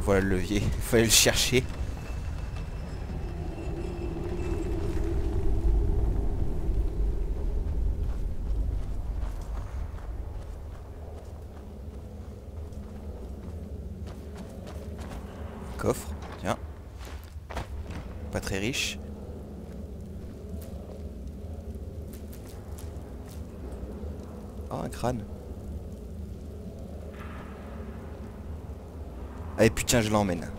Voilà le levier, fallait le chercher. Coffre, tiens. Pas très riche. Oh, un crâne. Allez putain, je l'emmène.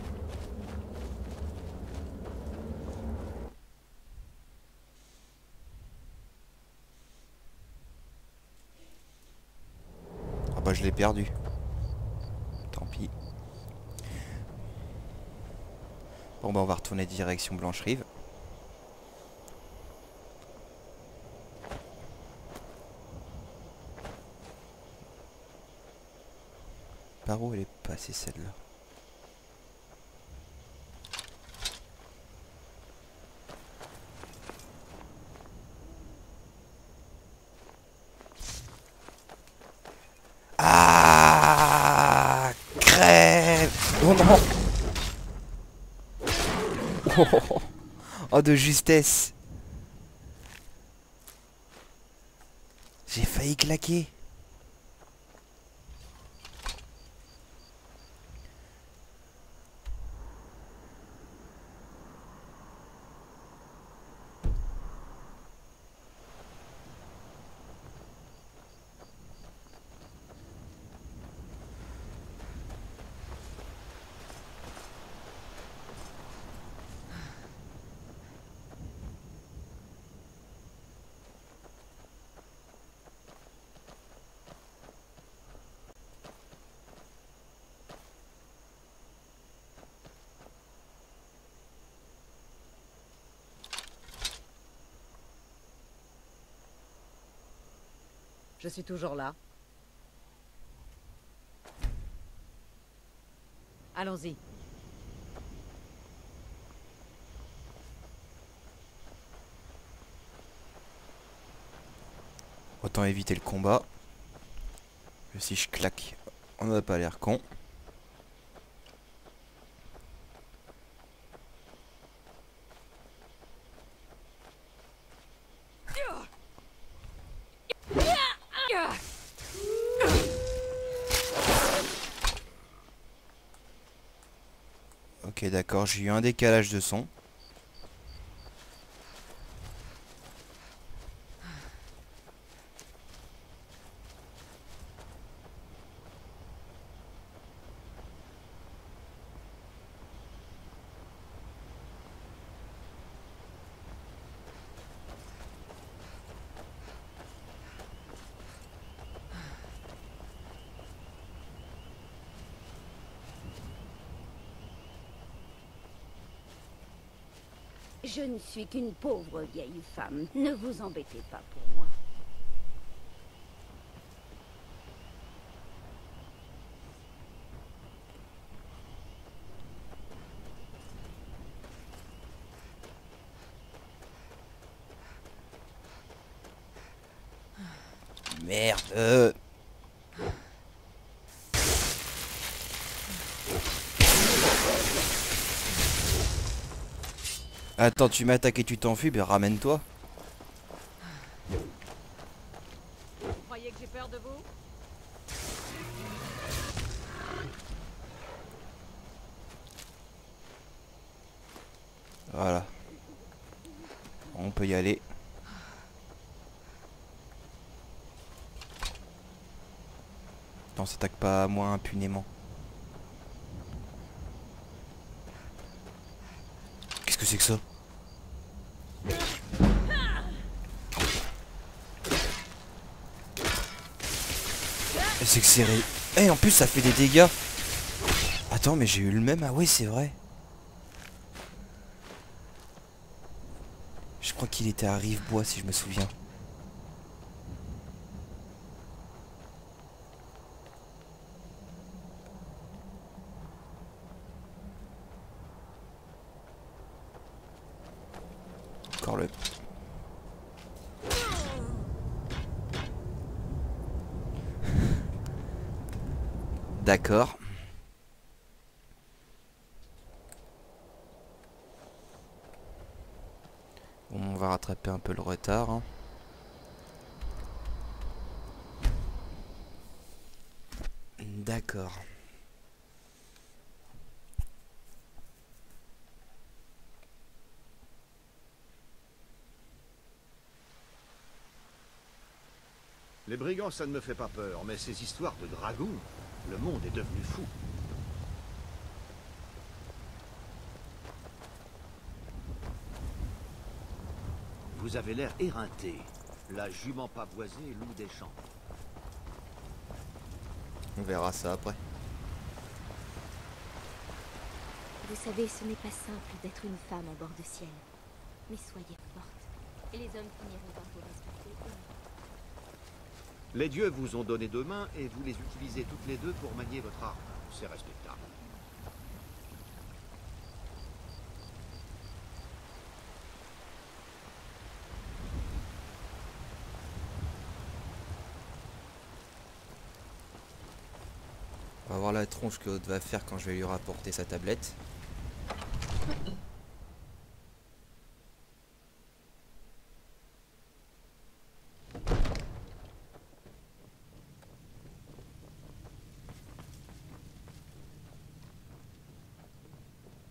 Ah bah je l'ai perdu. Tant pis. Bon bah on va retourner direction Blanche-Rive. Par où elle est passée celle-là? Ah, crève! Oh non! Oh, oh, de justesse! J'ai failli claquer. Je suis toujours là. Allons-y. Autant éviter le combat. Que si je claque, on n'a pas l'air con. Ok d'accord, j'ai eu un décalage de son. Je ne suis qu'une pauvre vieille femme. Ne vous embêtez pas pour moi. Merde. Attends, tu m'attaques et tu t'enfuis, ben ramène-toi. Vous croyez que j'ai peur de vous? Voilà. On peut y aller. On s'attaque pas à moi impunément. Qu'est-ce que c'est que ça? Et c'est que c'est Eh, en plus ça fait des dégâts. Attends, mais j'ai eu le même. Ah ouais, c'est vrai. Je crois qu'il était à Rivebois si je me souviens. Encore le... D'accord. rattraper un peu le retard. Hein. D'accord. Les brigands, ça ne me fait pas peur, mais ces histoires de dragons, le monde est devenu fou. Vous avez l'air éreinté. La jument pavoisée, loup des champs. On verra ça après. Vous savez, ce n'est pas simple d'être une femme en bord de ciel. Mais soyez forte. Et les hommes finiront par vous respecter. Les dieux vous ont donné 2 mains et vous les utilisez toutes les 2 pour manier votre arme. C'est respectable. On va voir la tronche que Aude va faire quand je vais lui rapporter sa tablette.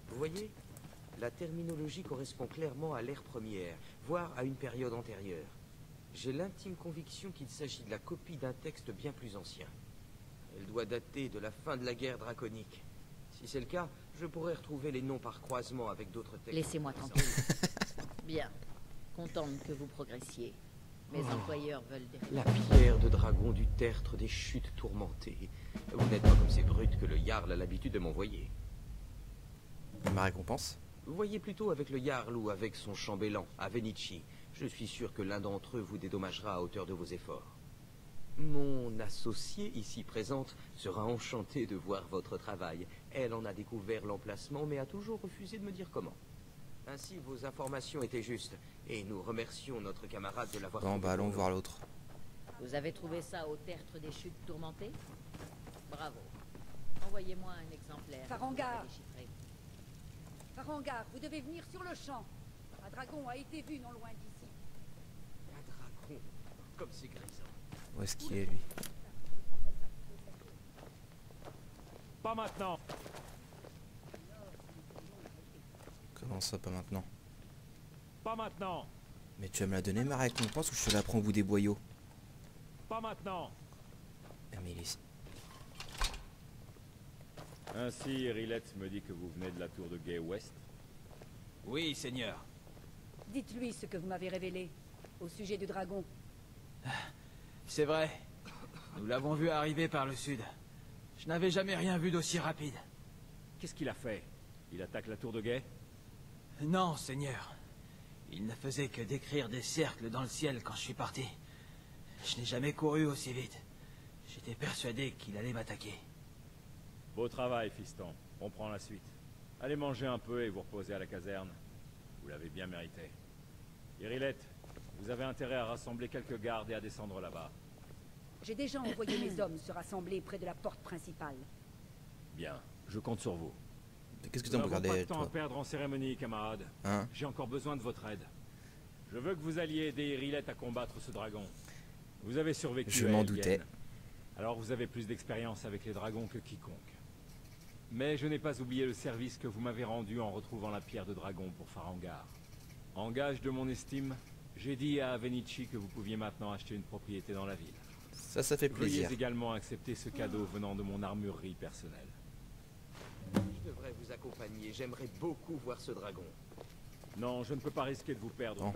Vous voyez, la terminologie correspond clairement à l'ère première, voire à une période antérieure. J'ai l'intime conviction qu'il s'agit de la copie d'un texte bien plus ancien. Elle doit dater de la fin de la guerre draconique. Si c'est le cas, je pourrais retrouver les noms par croisement avec d'autres textes. Laissez-moi tranquille. Bien. Contente que vous progressiez. Mes employeurs veulent des... La pierre de dragon du tertre des chutes tourmentées. Vous n'êtes pas comme ces brutes que le Jarl a l'habitude de m'envoyer. Ma récompense. Vous voyez plutôt avec le Jarl ou avec son chambellan, à Venici. Je suis sûr que l'un d'entre eux vous dédommagera à hauteur de vos efforts. Mon associée ici présente sera enchantée de voir votre travail. Elle en a découvert l'emplacement, mais a toujours refusé de me dire comment. Ainsi, vos informations étaient justes, et nous remercions notre camarade de l'avoir... Bon, bah allons voir l'autre. Vous avez trouvé ça au tertre des chutes tourmentées? Bravo. Envoyez-moi un exemplaire. Farangar. Déchiffré. Farangar, vous devez venir sur le champ. Un dragon a été vu non loin d'ici. Un dragon, comme c'est grisant. Où est-ce qu'il est, lui? Pas maintenant. Comment ça, pas maintenant? Pas maintenant. Mais tu vas me la donner, ma récompense, ou je te la prends au bout des boyaux? Pas maintenant. Ah, mais il est... Ainsi, Rilette me dit que vous venez de la tour de Gay West. Oui, seigneur. Dites-lui ce que vous m'avez révélé au sujet du dragon. C'est vrai. Nous l'avons vu arriver par le sud. Je n'avais jamais rien vu d'aussi rapide. Qu'est-ce qu'il a fait? Il attaque la tour de Gay? Non, seigneur. Il ne faisait que décrire des cercles dans le ciel quand je suis parti. Je n'ai jamais couru aussi vite. J'étais persuadé qu'il allait m'attaquer. Beau travail, fiston. On prend la suite. Allez manger un peu et vous reposer à la caserne. Vous l'avez bien mérité. Irilette, vous avez intérêt à rassembler quelques gardes et à descendre là-bas. J'ai déjà envoyé mes hommes se rassembler près de la porte principale. Bien, je compte sur vous. Qu'est-ce que Nous t'en n'avons pas regarder, de temps à toi? perdre en cérémonie, camarades. Hein? J'ai encore besoin de votre aide. Je veux que vous alliez aider Irilette à combattre ce dragon. Vous avez survécu Je à m'en Elgen. doutais. Alors vous avez plus d'expérience avec les dragons que quiconque. Mais je n'ai pas oublié le service que vous m'avez rendu en retrouvant la pierre de dragon pour Farangar. En gage de mon estime, j'ai dit à Venici que vous pouviez maintenant acheter une propriété dans la ville. Ça fait plaisir. Veuillez également accepter ce cadeau venant de mon armurerie personnelle. Je devrais vous accompagner. J'aimerais beaucoup voir ce dragon. Non, je ne peux pas risquer de vous perdre. Non.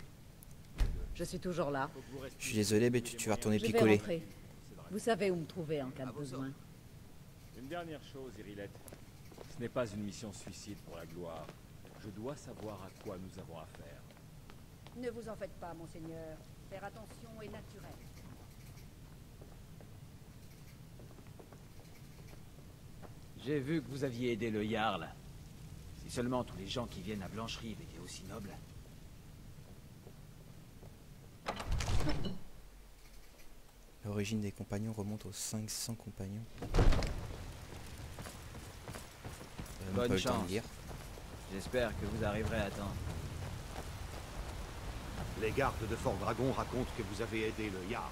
Je suis toujours là. Faut que vous restiez- Je suis désolé, mais tu vas retourner Je vais picoler. rentrer. Vous savez où me trouver en cas de À vos besoin. Une dernière chose, Irilette. Ce n'est pas une mission suicide pour la gloire. Je dois savoir à quoi nous avons affaire. Ne vous en faites pas, monseigneur. Faire attention est naturel. J'ai vu que vous aviez aidé le Jarl. Si seulement tous les gens qui viennent à Blancherive étaient aussi nobles. L'origine des compagnons remonte aux 500 compagnons. Même Bonne pas le temps de chance. lire. J'espère que vous arriverez à temps. Les gardes de Fort Dragon racontent que vous avez aidé le Jarl.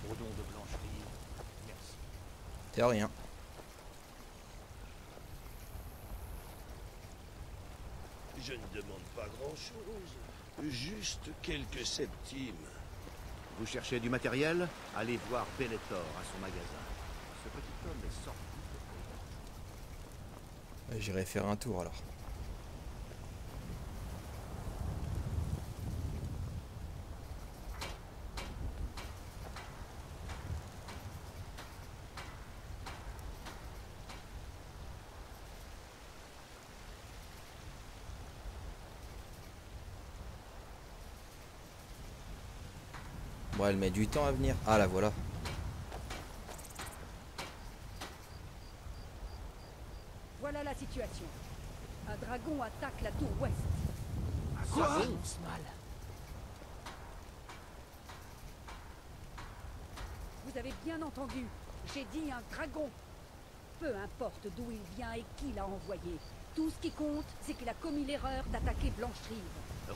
Au nom de Blancherie, merci. C'est rien. Je ne demande pas grand-chose, juste quelques septimes. Vous cherchez du matériel? Allez voir Bellator à son magasin. Ce petit homme est sorti. J'irai faire un tour alors. Bon, elle met du temps à venir. Ah, la voilà. Voilà la situation. Un dragon attaque la tour ouest. Quoi? Mal. Vous avez bien entendu. J'ai dit un dragon. Peu importe d'où il vient et qui l'a envoyé. Tout ce qui compte, c'est qu'il a commis l'erreur d'attaquer Blancherive.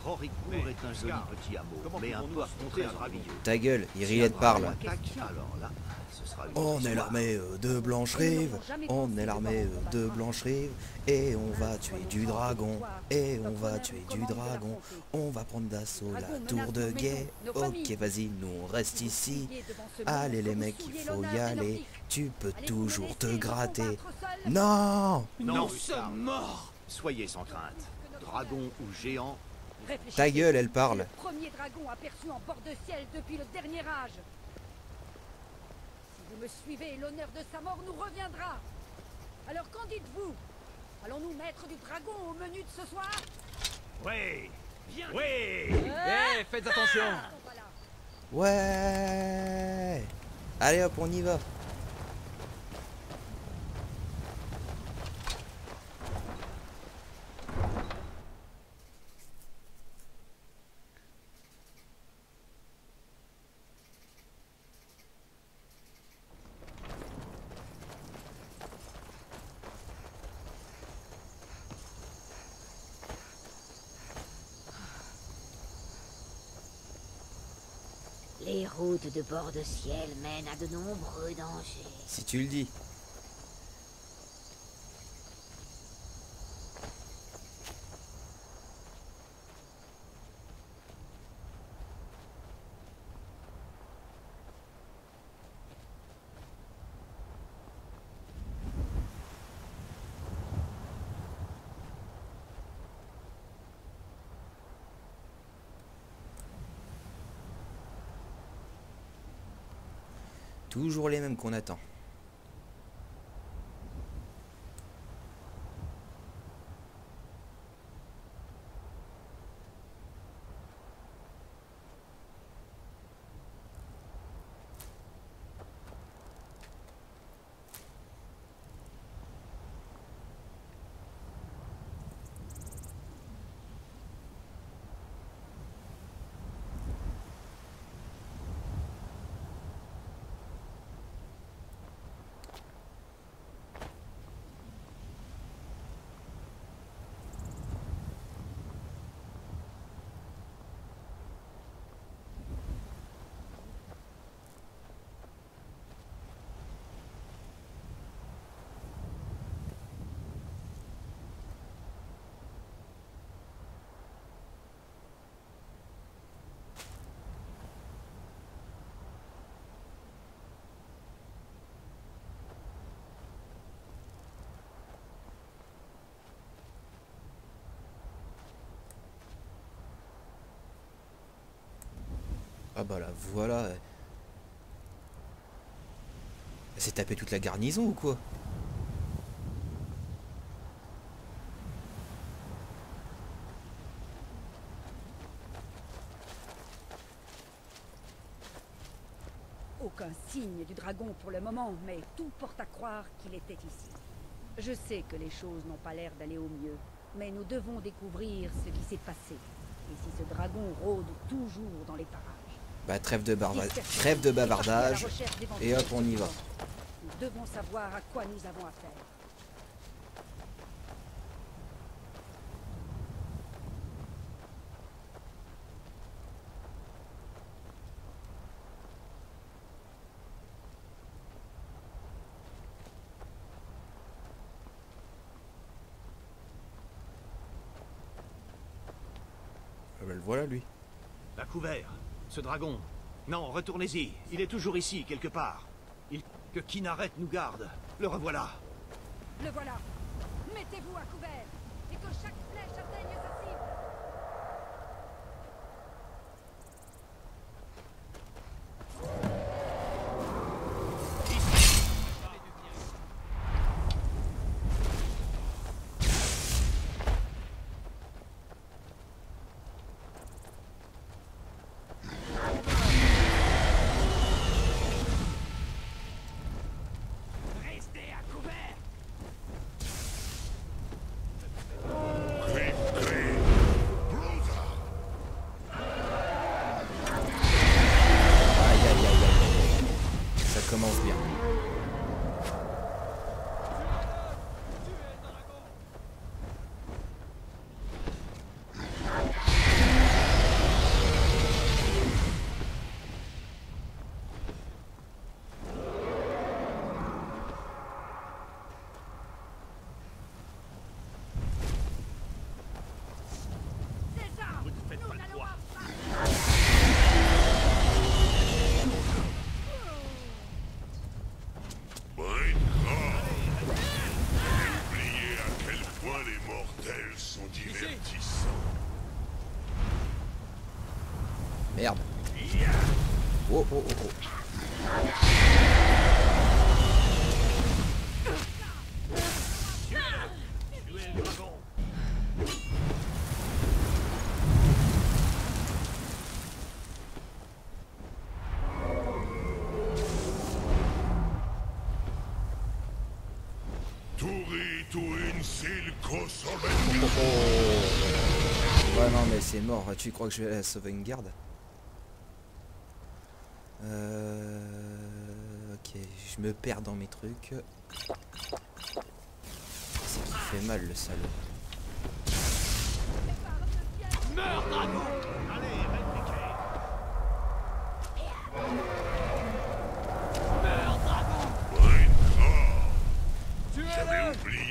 Rorikmoor est un joli petit hameau, mais un peu très ravilleux. Ta gueule, Iriette parle. Alors là, ce sera une On autre est histoire. l'armée de Blancherive, on est l'armée de Blancherive, et on va tuer du dragon, et on va tuer du dragon, on va prendre d'assaut la tour de guet. Ok, vas-y, nous on reste ici. Allez les mecs, il faut y aller, tu peux toujours te gratter. Non! Nous sommes morts. Soyez sans crainte. Dragon ou géant, Ta gueule, elle parle. Le premier dragon aperçu en bord de ciel depuis le dernier âge. Si vous me suivez, l'honneur de sa mort nous reviendra. Alors qu'en dites-vous? Allons-nous mettre du dragon au menu de ce soir? Oui. Bien. Oui. Eh, faites attention. Voilà. Ouais! Allez hop, on y va. Les routes de bord de ciel mènent à de nombreux dangers. Si tu le dis. Toujours les mêmes qu'on attend. Ah bah là, voilà. Elle s'est tapé toute la garnison ou quoi? Aucun signe du dragon pour le moment, mais tout porte à croire qu'il était ici. Je sais que les choses n'ont pas l'air d'aller au mieux, mais nous devons découvrir ce qui s'est passé. Et si ce dragon rôde toujours dans les parages. Bah trêve de bavardage. Et hop, on y va. Nous devons savoir à quoi nous avons affaire. ben le voilà lui. À couvert. Ce dragon. Non, retournez-y. Il est toujours ici, quelque part. Que Kynareth nous garde. Le revoilà. Le voilà. Mettez-vous à couvert et que chaque flèche atteigne sa cible. Commence bien. Merde. Oh oh oh oh. Ouais non mais c'est mort, tu crois que je vais la sauver une garde? Ok, je me perds dans mes trucs. C'est qui fait mal le salaud. Meurs, dragon! Allez, répliquez! Meurs, dragon! J'avais oublié.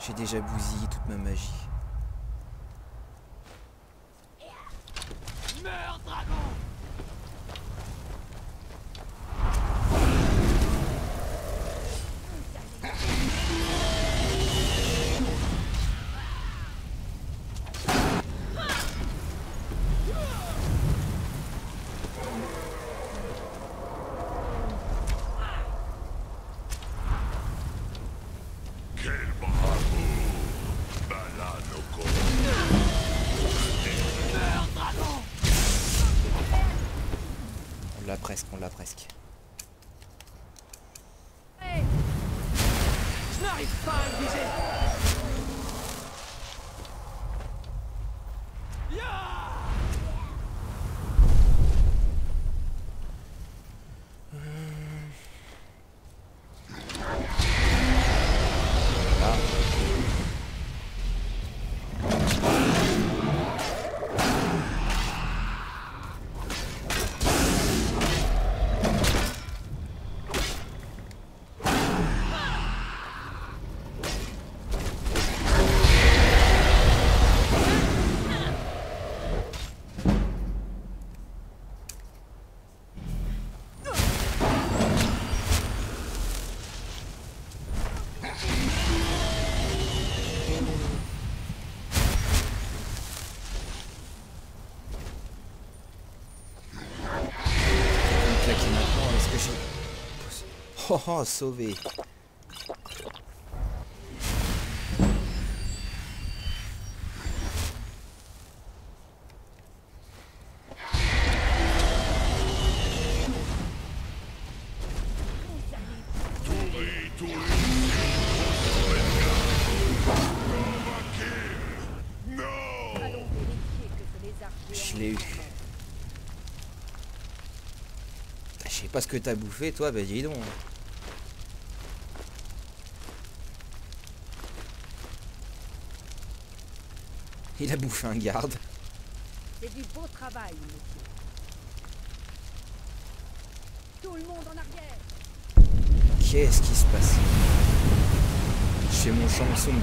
J'ai déjà bousillé toute ma magie. Meurs, dragon! On l'a presque. Hey, je n'arrive pas à le viser. Oh, oh, sauvé. Je l'ai eu. sais pas ce que t'as bouffé, toi, bah dis donc. Il a bouffé un garde. C'est du beau travail, monsieur. Tout le monde en arrière. Qu'est-ce qui se passe? Chez mon Samsung.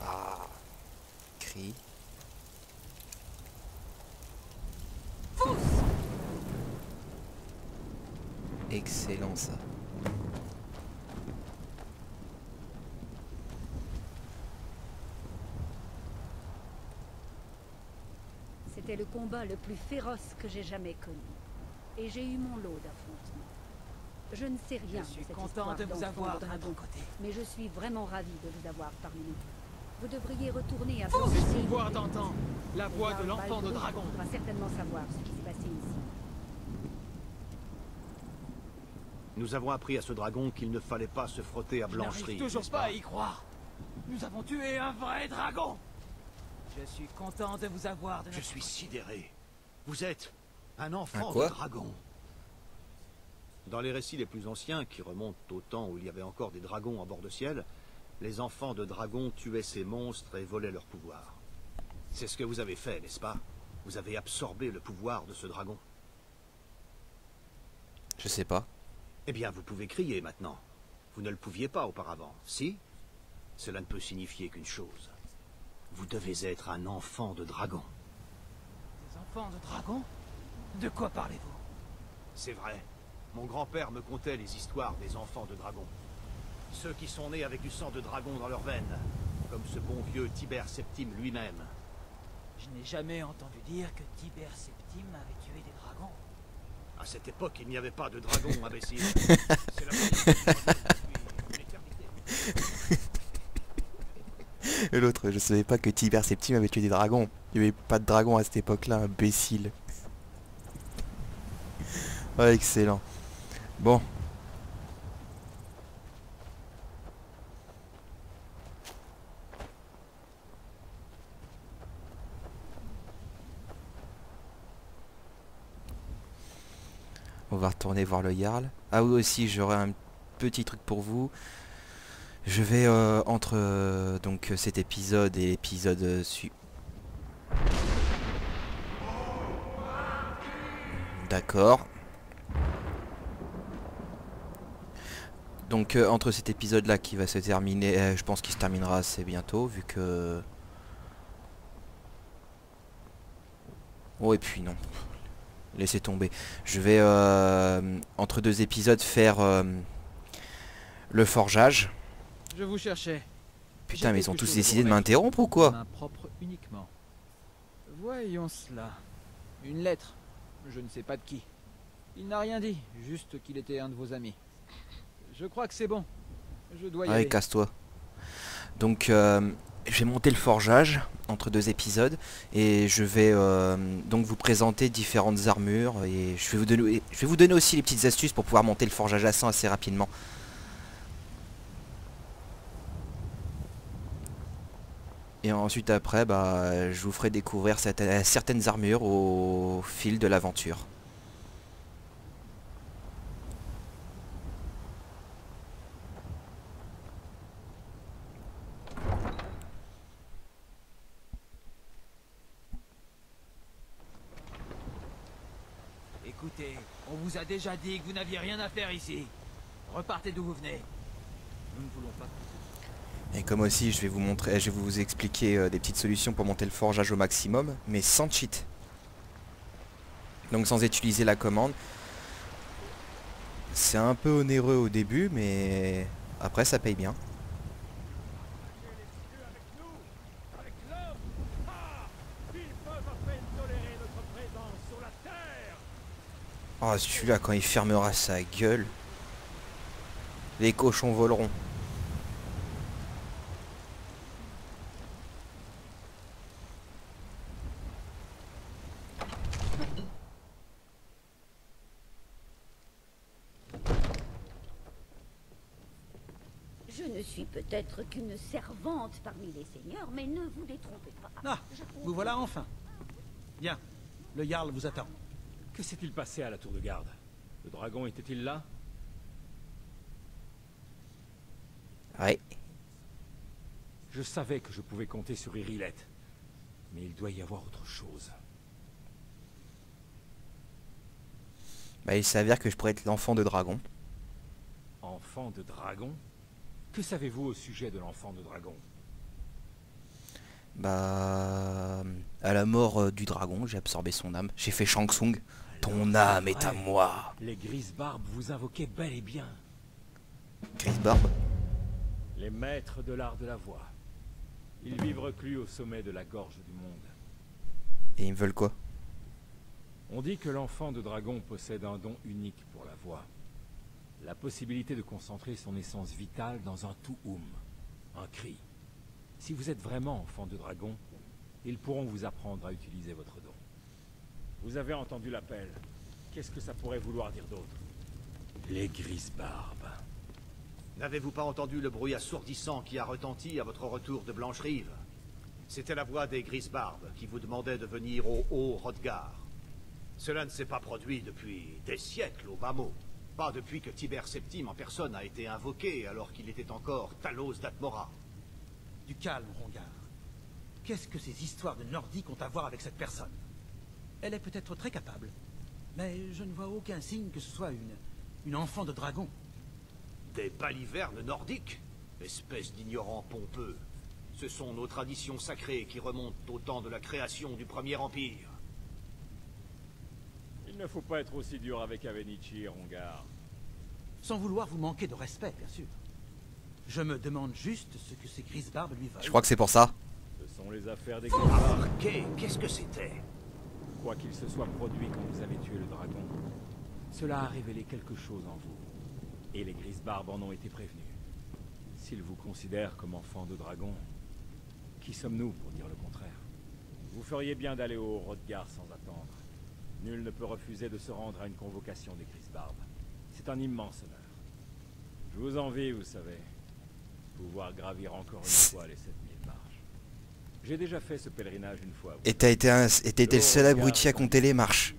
Ah, cri. Excellent ça. C'était le combat le plus féroce que j'ai jamais connu. Et j'ai eu mon lot d'affrontements. Je ne sais rien Je suis de cette content histoire de vous d'enfant avoir de dragon, notre côté. mais je suis vraiment ravi de vous avoir parmi nous. Vous devriez retourner à C'est Blancheville. le pouvoir d'antan, la voix de Jarl l'enfant de Balgruuf dragon. voudra certainement savoir ce qui s'est passé ici. Nous avons appris à ce dragon qu'il ne fallait pas se frotter à Je n'arrive Blancherie. toujours n'est-ce pas à y croire. Nous avons tué un vrai dragon. Je suis content de vous avoir de Je notre suis côté. sidéré. Vous êtes un enfant Un quoi de dragon. Dans les récits les plus anciens, qui remontent au temps où il y avait encore des dragons à bord de ciel, les enfants de dragons tuaient ces monstres et volaient leur pouvoir. C'est ce que vous avez fait, n'est-ce pas? Vous avez absorbé le pouvoir de ce dragon. Je sais pas. Eh bien, vous pouvez crier maintenant. Vous ne le pouviez pas auparavant, si? Cela ne peut signifier qu'une chose. Vous devez être un enfant de dragon. Des enfants de dragon? De quoi parlez-vous? C'est vrai. Mon grand-père me contait les histoires des enfants de dragon. Ceux qui sont nés avec du sang de dragon dans leurs veines, comme ce bon vieux Tibère Septime lui-même. Je n'ai jamais entendu dire que Tibère Septime avait tué des dragons. À cette époque, il n'y avait pas de dragon, imbécile. C'est la première fois que je l'entends depuis une éternité. Et l'autre, je savais pas que Tibère Septime avait tué des dragons. Il n'y avait pas de dragon à cette époque-là, imbécile. Ouais, excellent. Bon. On va retourner voir le Jarl. Ah oui aussi, j'aurai un petit truc pour vous. Je vais entre donc cet épisode et l'épisode suivant. D'accord. Donc entre cet épisode là qui va se terminer, je pense qu'il se terminera assez bientôt vu que... Oh et puis non. Laissez tomber. Je vais entre deux épisodes faire le forgeage. Je vous cherchais. Putain, mais ils ont quelque tous chose décidé à de vous m'interrompre ou remettre. quoi? Main propre uniquement. Voyons cela. Une lettre. Je ne sais pas de qui. Il n'a rien dit, juste qu'il était un de vos amis. Je crois que c'est bon. Je dois y Allez, aller. casse-toi. Donc, je vais monter le forgeage entre deux épisodes et je vais donc vous présenter différentes armures et je vais vous donner aussi les petites astuces pour pouvoir monter le forgeage à 100 assez rapidement. Et ensuite après, bah, je vous ferai découvrir certaines armures au fil de l'aventure. Écoutez, on vous a déjà dit que vous n'aviez rien à faire ici. Repartez d'où vous venez. Nous ne voulons pas... Et comme aussi je vais vous montrer, je vais vous expliquer des petites solutions pour monter le forgeage au maximum, mais sans cheat. Donc sans utiliser la commande. C'est un peu onéreux au début, mais après ça paye bien. Oh celui-là quand il fermera sa gueule, les cochons voleront. ne suis peut-être qu'une servante parmi les seigneurs, mais ne vous détrompez pas. Ah, vous voilà enfin. Bien, le Jarl vous attend. Que s'est-il passé à la tour de garde? Le dragon était-il là? Ouais. Je savais que je pouvais compter sur Irilette. Mais il doit y avoir autre chose. Bah, il s'avère que je pourrais être l'enfant de dragon. Enfant de dragon? Que savez-vous au sujet de l'enfant de dragon? Bah... À la mort du dragon, j'ai absorbé son âme. J'ai fait Shang Tsung. Ton âme est à moi. Les Grisbarbes vous invoquaient bel et bien. Grisbarbe? Les maîtres de l'art de la voix. Ils vivent reclus au sommet de la gorge du monde. Et ils me veulent quoi? On dit que l'enfant de dragon possède un don unique pour la voix. La possibilité de concentrer son essence vitale dans un tuum, un cri. Si vous êtes vraiment enfant de dragon, ils pourront vous apprendre à utiliser votre don. Vous avez entendu l'appel. Qu'est-ce que ça pourrait vouloir dire d'autre? Les Grisbarbes. N'avez-vous pas entendu le bruit assourdissant qui a retenti à votre retour de Blancherive? C'était la voix des Grisbarbes qui vous demandait de venir au Haut-Hrothgar. Cela ne s'est pas produit depuis des siècles au bas mot. Pas depuis que Tibère Septime en personne a été invoqué alors qu'il était encore Talos d'Atmora. Du calme, Rongar. Qu'est-ce que ces histoires de Nordiques ont à voir avec cette personne? Elle est peut-être très capable, mais je ne vois aucun signe que ce soit une enfant de dragon. Des balivernes nordiques? Espèce d'ignorant pompeux. Ce sont nos traditions sacrées qui remontent au temps de la création du Premier Empire. Il ne faut pas être aussi dur avec Avenichi, Rongar. Sans vouloir vous manquer de respect, bien sûr. Je me demande juste ce que ces Grisbarbes lui veulent. Je crois que c'est pour ça. Ce sont les affaires des Grisbarbes. Remarquez, qu'est-ce que c'était? Quoi qu'il se soit produit quand vous avez tué le dragon, cela a révélé quelque chose en vous. Et les Grisbarbes en ont été prévenus. S'ils vous considèrent comme enfant de dragon, qui sommes-nous pour dire le contraire? Vous feriez bien d'aller au Hrothgar sans attendre. Nul ne peut refuser de se rendre à une convocation des Grisbarbes. C'est un immense honneur. Je vous envie, vous savez. Pouvoir gravir encore une fois les 7000 marches. J'ai déjà fait ce pèlerinage une fois. Et t'as été le seul abruti à compter les marches.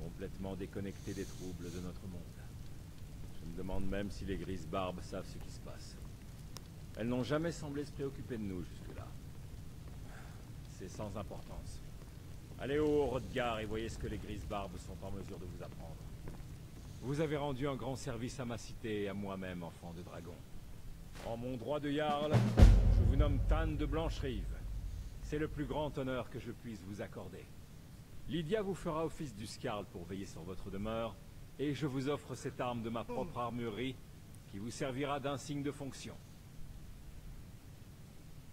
Complètement déconnecté des troubles de notre monde. Je me demande même si les Grisbarbes savent ce qui se passe. Elles n'ont jamais semblé se préoccuper de nous jusque-là. C'est sans importance. Allez au Hrothgar et voyez ce que les Grisbarbes sont en mesure de vous apprendre. Vous avez rendu un grand service à ma cité et à moi-même, enfant de dragon. En mon droit de Jarl, je vous nomme Tan de Blancherive. C'est le plus grand honneur que je puisse vous accorder. Lydia vous fera office du Skarl pour veiller sur votre demeure, et je vous offre cette arme de ma propre armurerie, qui vous servira d'insigne de fonction.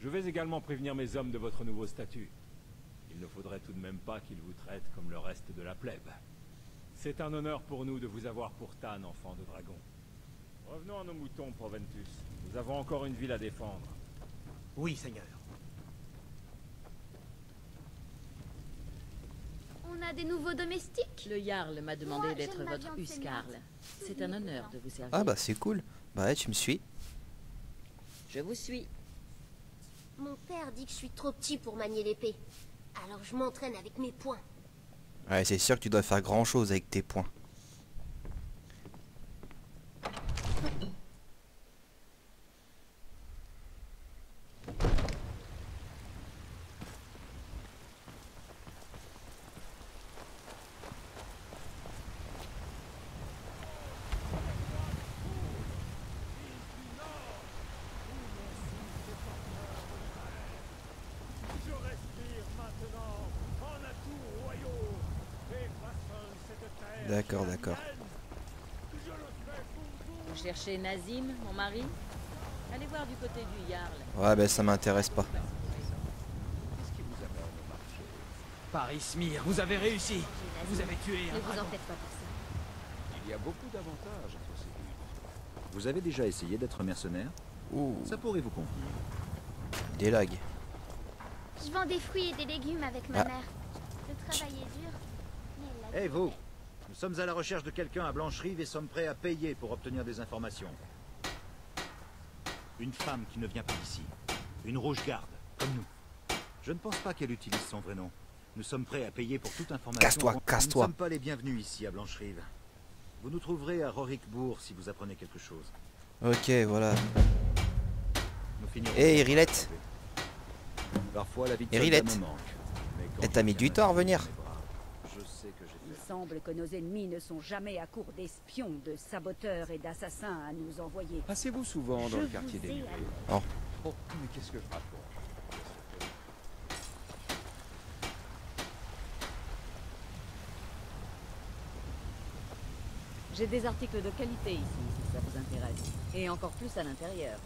Je vais également prévenir mes hommes de votre nouveau statut. Il ne faudrait tout de même pas qu'ils vous traitent comme le reste de la plèbe. C'est un honneur pour nous de vous avoir pour Tan, enfant de dragon. Revenons à nos moutons, Proventus. Nous avons encore une ville à défendre. Oui, Seigneur. On a des nouveaux domestiques? Le Jarl m'a demandé Moi, d'être j'aime ma votre viande Huskarl. saignante. C'est un honneur de vous servir. Ah bah c'est cool. Bah ouais, tu me suis. Je vous suis. Mon père dit que je suis trop petit pour manier l'épée. Alors je m'entraîne avec mes poings. Ouais, c'est sûr que tu dois faire grand chose avec tes poings. D'accord, d'accord. Vous cherchez Nazim, mon mari? Allez voir du côté du Jarl. Ouais, bah ça m'intéresse pas. Par Ismir, vous avez réussi. Vous avez tué un Ne vous en dragon. faites pas pour ça. Il y a beaucoup d'avantages entre ces deux. Vous avez déjà essayé d'être mercenaire? Ouh, Ça pourrait vous convenir. des lags. Je vends des fruits et des légumes avec ma Ah. mère. Le travail est dur. Mais elle l'a Eh fait. vous! Nous sommes à la recherche de quelqu'un à Blancherive et sommes prêts à payer pour obtenir des informations. Une femme qui ne vient pas d'ici. Une rouge garde, comme nous. Je ne pense pas qu'elle utilise son vrai nom. Nous sommes prêts à payer pour toute information. Casse-toi, casse-toi. Nous ne sommes pas les bienvenus ici à Blancherive. Vous nous trouverez à Rorikbourg si vous apprenez quelque chose. Ok, voilà. Nous finirons. Hé, Irilette. Parfois la vie de Irilette. soldat me manque. Mais quand Elle t'a je mis tiens du temps à ma vie revenir. dans mes bras, je sais que j'ai Il fait. semble que nos ennemis ne sont jamais à court d'espions, de saboteurs et d'assassins à nous envoyer. Passez-vous souvent dans le quartier des Muets? Oh. Oh, mais qu'est-ce que je raconte? J'ai des articles de qualité ici, si ça vous intéresse. Et encore plus à l'intérieur.